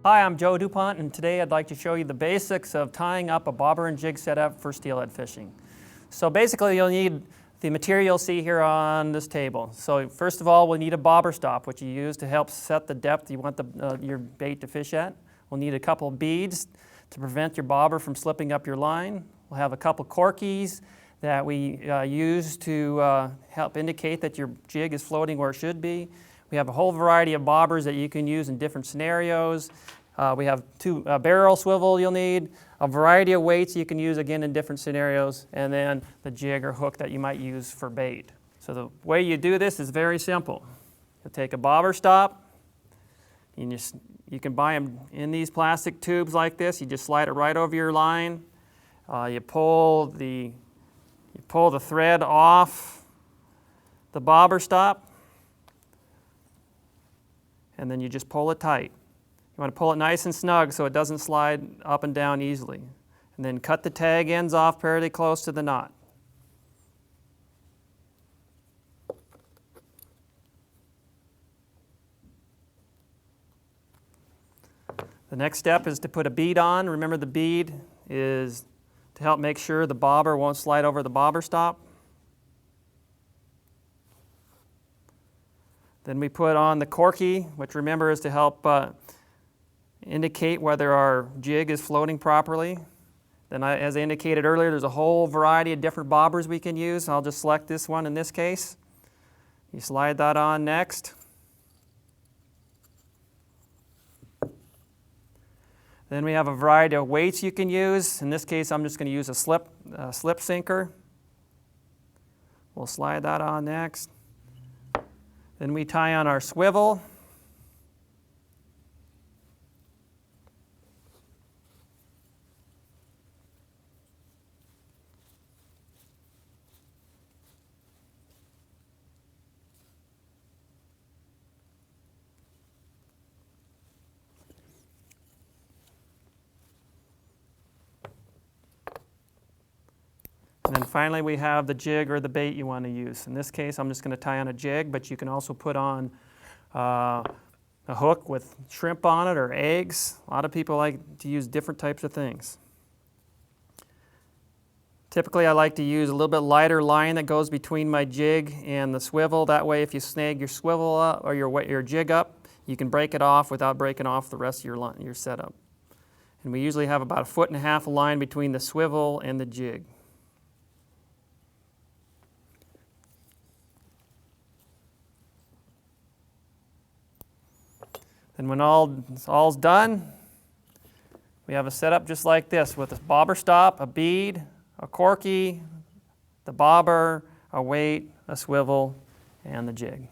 Hi, I'm Joe DuPont, and today I'd like to show you the basics of tying up a bobber and jig setup for steelhead fishing. So basically you'll need the material you'll see here on this table. So first of all, we'll need a bobber stop, which you use to help set the depth you want your bait to fish at. We'll need a couple of beads to prevent your bobber from slipping up your line. We'll have a couple corkies that we use to help indicate that your jig is floating where it should be. We have a whole variety of bobbers that you can use in different scenarios. We have a barrel swivel you'll need, a variety of weights you can use again in different scenarios, and then the jig or hook that you might use for bait. So the way you do this is very simple. You'll take a bobber stop, you can buy them in these plastic tubes like this. You just slide it right over your line. You pull the thread off the bobber stop, and then you just pull it tight. You want to pull it nice and snug so it doesn't slide up and down easily. And then cut the tag ends off fairly close to the knot. The next step is to put a bead on. Remember, the bead is to help make sure the bobber won't slide over the bobber stop. Then we put on the corky, which remember is to help indicate whether our jig is floating properly. Then as I indicated earlier, there's a whole variety of different bobbers we can use. I'll just select this one in this case. You slide that on next. Then we have a variety of weights you can use. In this case, I'm just going to use a slip sinker. We'll slide that on next. Then we tie on our swivel. And then finally we have the jig or the bait you want to use. In this case, I'm just going to tie on a jig, but you can also put on a hook with shrimp on it or eggs. A lot of people like to use different types of things. Typically I like to use a little bit lighter line that goes between my jig and the swivel. That way if you snag your swivel up or your jig up, you can break it off without breaking off the rest of your setup. And we usually have about 1.5 feet of line between the swivel and the jig. And when all's done, we have a setup just like this with a bobber stop, a bead, a corky, the bobber, a weight, a swivel, and the jig.